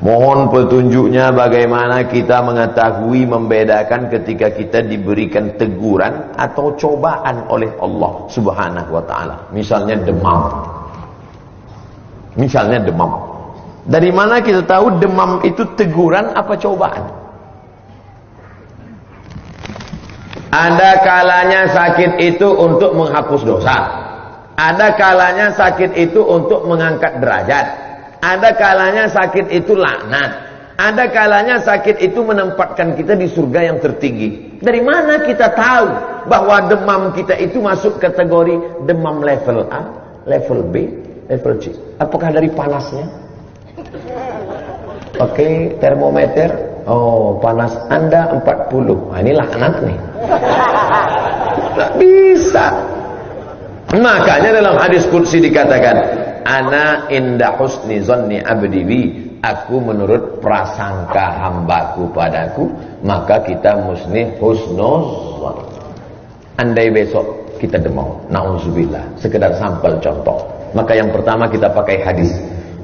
Mohon petunjuknya bagaimana kita mengetahui membedakan ketika kita diberikan teguran atau cobaan oleh Allah Subhanahu wa taala. Misalnya demam. Dari mana kita tahu demam itu teguran apa cobaan? Ada kalanya sakit itu untuk menghapus dosa. Ada kalanya sakit itu untuk mengangkat derajat. Ada kalanya sakit itu laknat. Ada kalanya sakit itu menempatkan kita di surga yang tertinggi. Dari mana kita tahu bahwa demam kita itu masuk kategori demam level A, level B, level C? Apakah dari panasnya? Pakai termometer. Oh, panas Anda 40. Nah, ini laknat nih. Tidak bisa. Makanya dalam hadis qudsi dikatakan, ana inda husni zanni abdi bi, aku menurut prasangka hambaku padaku, maka kita mesti husnuzan. Andai besok kita demam, nauzubillah, sekedar sampel contoh, maka yang pertama kita pakai hadis,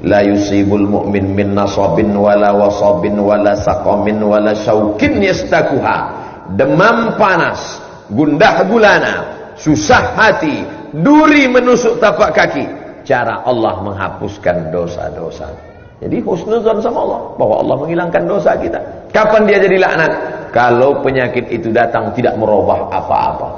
la yusibul mu'min min nasabin wala wasabin wala saqamin wala syaukin yastakuha. Demam panas, gundah gulana, susah hati, duri menusuk tapak kaki, cara Allah menghapuskan dosa-dosa. Jadi husnuzan sama Allah, bahwa Allah menghilangkan dosa kita. Kapan dia jadi laknat? Kalau penyakit itu datang tidak merubah apa-apa,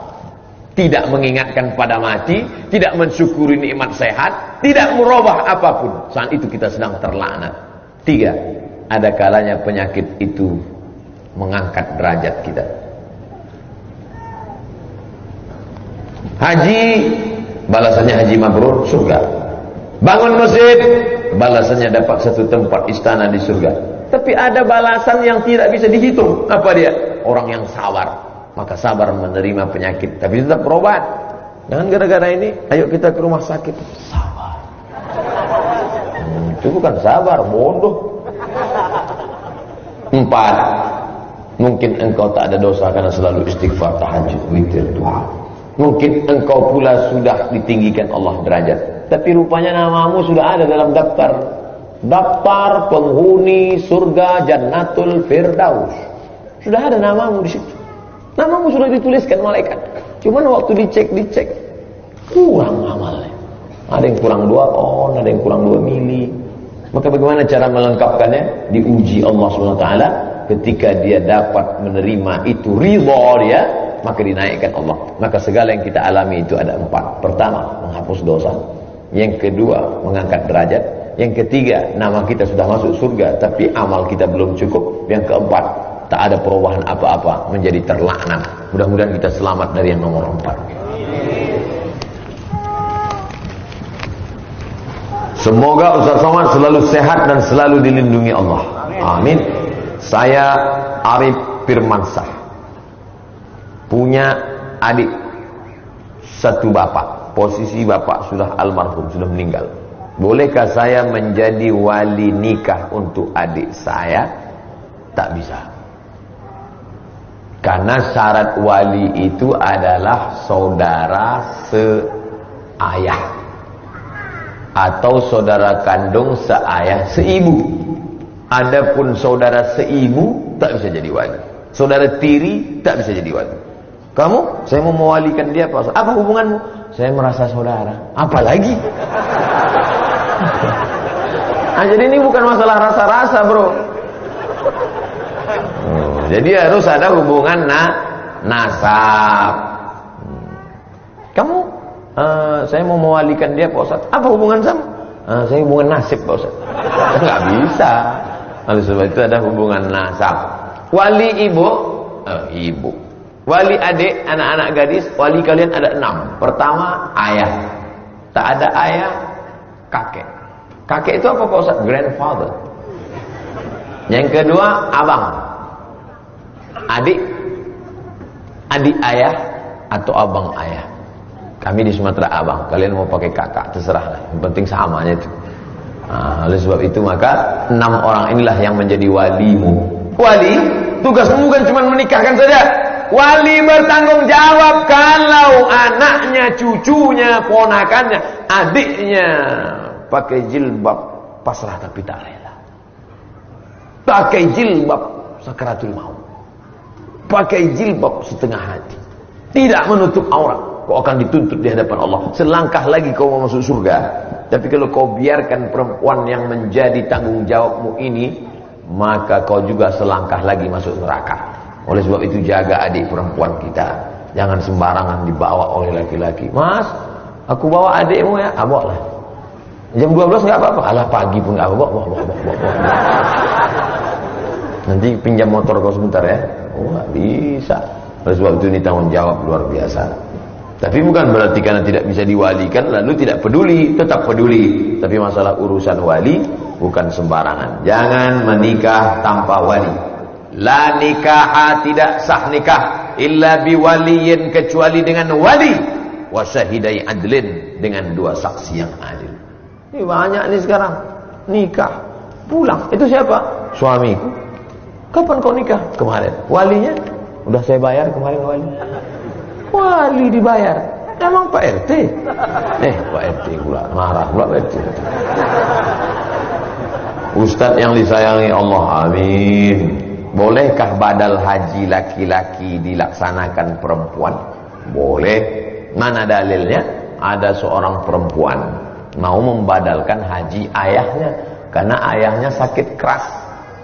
tidak mengingatkan pada mati, tidak mensyukuri nikmat sehat, tidak merubah apapun, saat itu kita sedang terlaknat. 3, ada kalanya penyakit itu mengangkat derajat kita. Haji, balasannya haji mabrur, surga. Bangun masjid, balasannya dapat satu tempat istana di surga. Tapi ada balasan yang tidak bisa dihitung. Apa dia? Orang yang sabar, maka sabar menerima penyakit, tapi tetap berobat. Jangan gara-gara ini, ayo kita ke rumah sakit. Sabar. Itu bukan sabar, bodoh. 4, mungkin engkau tak ada dosa karena selalu istighfar, tahajud, witir, duha. Mungkin engkau pula sudah ditinggikan Allah derajat, tapi rupanya namamu sudah ada dalam daftar penghuni surga Jannatul Firdaus. Sudah ada namamu di situ. Namamu sudah dituliskan malaikat. Cuman waktu dicek kurang amalnya. Ada yang kurang 2 on, ada yang kurang 2 mili. Maka bagaimana cara melengkapkannya? Diuji Allah SWT. Ketika dia dapat menerima itu ridha dia, maka dinaikkan Allah. Maka segala yang kita alami itu ada 4. Pertama, menghapus dosa. Yang kedua, mengangkat derajat. Yang ketiga, nama kita sudah masuk surga, tapi amal kita belum cukup. Yang keempat, tak ada perubahan apa-apa, menjadi terlaknat. Mudah-mudahan kita selamat dari yang nomor 4. Semoga Ustaz Somad selalu sehat dan selalu dilindungi Allah. Amin. Saya Arif Firmansyah, punya adik satu bapak. Posisi bapak sudah almarhum, sudah meninggal. Bolehkah saya menjadi wali nikah untuk adik saya? Tak bisa. Karena syarat wali itu adalah saudara seayah atau saudara kandung seayah seibu. Adapun saudara seibu tak bisa jadi wali. Saudara tiri tak bisa jadi wali. Kamu, saya mau mewalikan dia, Pak. Apa hubunganmu? Saya merasa saudara. Apalagi? Nah, jadi ini bukan masalah rasa-rasa, bro. Jadi harus ada hubungan nasab. Kamu, saya mau mewalikan dia, Pak Ustaz. Apa hubungan sama? Saya hubungan nasib, Pak Ustaz. Nggak bisa. Oleh sebab itu ada hubungan nasab. Wali ibu, ibu. Wali adik, anak-anak gadis, wali kalian ada 6. Pertama, ayah. Tak ada ayah, kakek. Kakek itu apa Pak Ustaz? Grandfather. Yang kedua, abang. Adik. Adik ayah atau abang ayah. Kami di Sumatera abang. Kalian mau pakai kakak, terserahlah. Yang penting samanya itu. Nah, oleh sebab itu maka 6 orang inilah yang menjadi walimu. Wali, tugasmu bukan cuma menikahkan saja. Wali bertanggung jawab kalau anaknya, cucunya, ponakannya, adiknya pakai jilbab pasrah tapi tak rela. pakai jilbab sakaratul maut, pakai jilbab setengah hati, tidak menutup aurat, kau akan dituntut di hadapan Allah. Selangkah lagi kau mau masuk surga. Tapi kalau kau biarkan perempuan yang menjadi tanggung jawabmu ini, maka kau juga selangkah lagi masuk neraka. Oleh sebab itu jaga adik perempuan kita, jangan sembarangan dibawa oleh laki-laki. Mas, aku bawa adikmu ya, bawa lah. Jam 12 nggak apa-apa, alah pagi pun nggak apa-apa. Bawa. Nanti pinjam motor kau sebentar ya. Nggak bisa. Oleh sebab itu ini tanggung jawab luar biasa. Tapi bukan berarti karena tidak bisa diwalikan lalu tidak peduli, tetap peduli. Tapi masalah urusan wali bukan sembarangan. Jangan menikah tanpa wali. La nikaha, tidak sah nikah illa biwaliyin, kecuali dengan wali, wa syahidai adlin, dengan dua saksi yang adil. Ini banyak nih sekarang nikah pulang, itu siapa? Suamiku. Kapan kau nikah? Kemarin. Walinya udah saya bayar kemarin wali. Wali dibayar. Emang Pak RT? Pak RT pula marah pula Pak RT. Ustadz yang disayangi Allah, amin. Bolehkah badal haji laki-laki dilaksanakan perempuan? Boleh. Mana dalilnya? Ada seorang perempuan mau membadalkan haji ayahnya karena ayahnya sakit keras.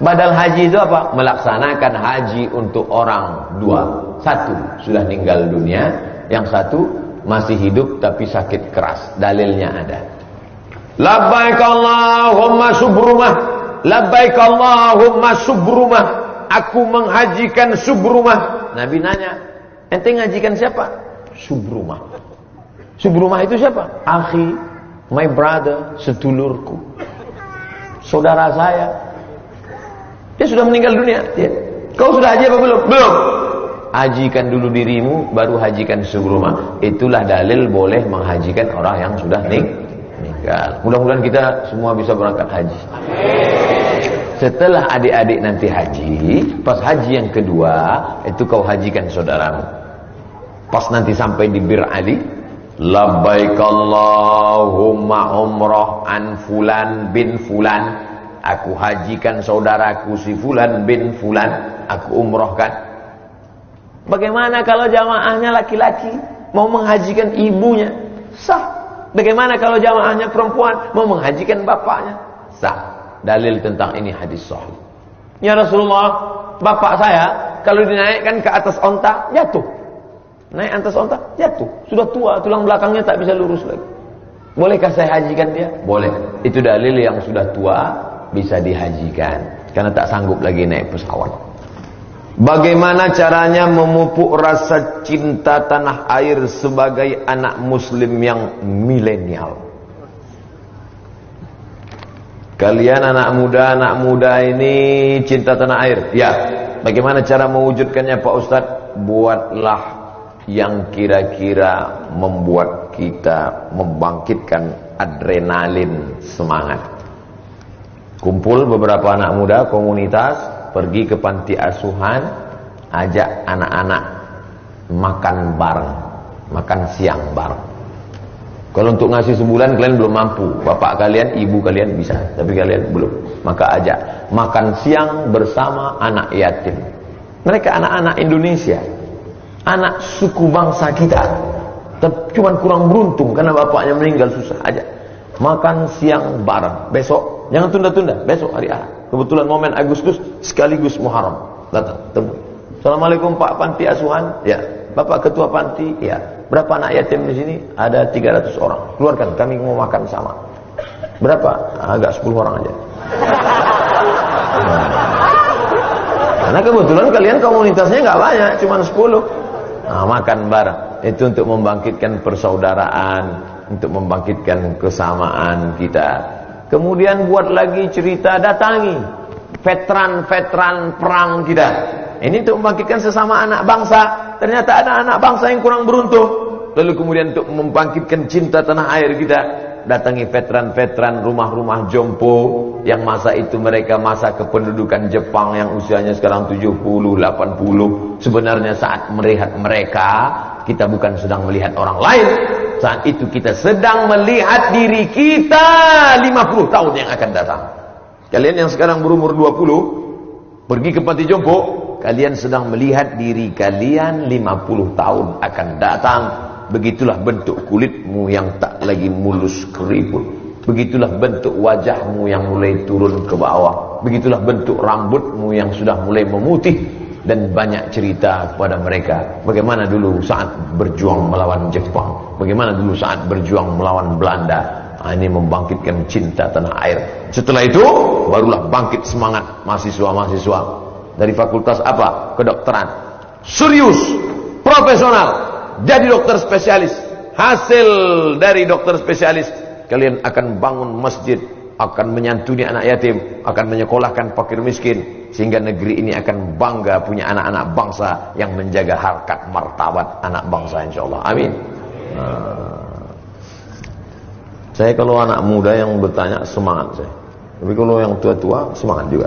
Badal haji itu apa? Melaksanakan haji untuk orang dua. Satu sudah meninggal dunia, yang satu masih hidup tapi sakit keras. Dalilnya ada. Labbaik Allahumma subrumah, labbaik Allahumma subrumah, aku menghajikan subrumah. Nabi nanya, ente ngajikan siapa? Subrumah. Subrumah itu siapa? Akhi, my brother, sedulurku, saudara saya. Dia sudah meninggal dunia. Ya. Kau sudah haji apa belum? Belum. Hajikan dulu dirimu, baru hajikan subrumah. Itulah dalil boleh menghajikan orang yang sudah meninggal. Mudah-mudahan kita semua bisa berangkat haji. Setelah adik-adik nanti haji, pas haji yang kedua, itu kau hajikan saudaramu. Pas nanti sampai di Bir Ali, labbaik Allahumma umrah an fulan bin fulan, aku hajikan saudaraku si fulan bin fulan, aku umrohkan. Bagaimana kalau jamaahnya laki-laki mau menghajikan ibunya? Sah. Bagaimana kalau jamaahnya perempuan mau menghajikan bapaknya? Sah. Dalil tentang ini hadis sahih. Ya Rasulullah, bapak saya kalau dinaikkan ke atas onta jatuh. Naik atas onta jatuh. Sudah tua, tulang belakangnya tak bisa lurus lagi. Bolehkah saya hajikan dia? Boleh. Itu dalil yang sudah tua bisa dihajikan karena tak sanggup lagi naik pesawat. Bagaimana caranya memupuk rasa cinta tanah air sebagai anak muslim yang milenial? Kalian anak muda ini cinta tanah air. Ya, bagaimana cara mewujudkannya Pak Ustadz? Buatlah yang kira-kira membuat kita membangkitkan adrenalin semangat. Kumpul beberapa anak muda komunitas, pergi ke panti asuhan, ajak anak-anak makan bareng, makan siang bareng. Kalau untuk ngasih sebulan kalian belum mampu, bapak kalian, ibu kalian bisa, tapi kalian belum, maka ajak makan siang bersama anak yatim. Mereka anak-anak Indonesia, anak suku bangsa kita, cuman kurang beruntung karena bapaknya meninggal susah. Ajak makan siang bareng besok, jangan tunda-tunda, besok hari Ahad. Kebetulan momen Agustus sekaligus Muharram. Datang, temui. Assalamualaikum Pak Panti Asuhan. Ya. Bapak Ketua Panti. Ya. Berapa anak yatim di sini? Ada 300 orang. Keluarkan, kami mau makan sama. Berapa? Agak 10 orang aja. Karena kebetulan kalian komunitasnya nggak banyak, cuma 10. Nah, makan bareng. Itu untuk membangkitkan persaudaraan, untuk membangkitkan kesamaan kita. Kemudian buat lagi cerita, datangi veteran-veteran perang kita. Ini untuk membangkitkan sesama anak bangsa. Ternyata ada anak bangsa yang kurang beruntung. Lalu kemudian untuk membangkitkan cinta tanah air kita, datangi veteran-veteran rumah-rumah jompo yang masa itu mereka masa kependudukan Jepang yang usianya sekarang 70, 80. Sebenarnya saat melihat mereka, kita bukan sedang melihat orang lain. Saat itu kita sedang melihat diri kita 50 tahun yang akan datang. Kalian yang sekarang berumur 20, Pergi ke panti jompo, kalian sedang melihat diri kalian 50 tahun akan datang. Begitulah bentuk kulitmu yang tak lagi mulus keriput. Begitulah bentuk wajahmu yang mulai turun ke bawah. Begitulah bentuk rambutmu yang sudah mulai memutih. Dan banyak cerita kepada mereka. Bagaimana dulu saat berjuang melawan Jepang. Bagaimana dulu saat berjuang melawan Belanda. Ini membangkitkan cinta tanah air. Setelah itu, barulah bangkit semangat mahasiswa-mahasiswa. Dari fakultas apa? Kedokteran. Serius, profesional. Jadi dokter spesialis. Hasil dari dokter spesialis, kalian akan bangun masjid, akan menyantuni anak yatim, akan menyekolahkan fakir miskin, sehingga negeri ini akan bangga punya anak-anak bangsa yang menjaga harkat martabat anak bangsa, insyaallah. Amin. Saya kalau anak muda yang bertanya semangat saya, tapi kalau yang tua-tua semangat juga.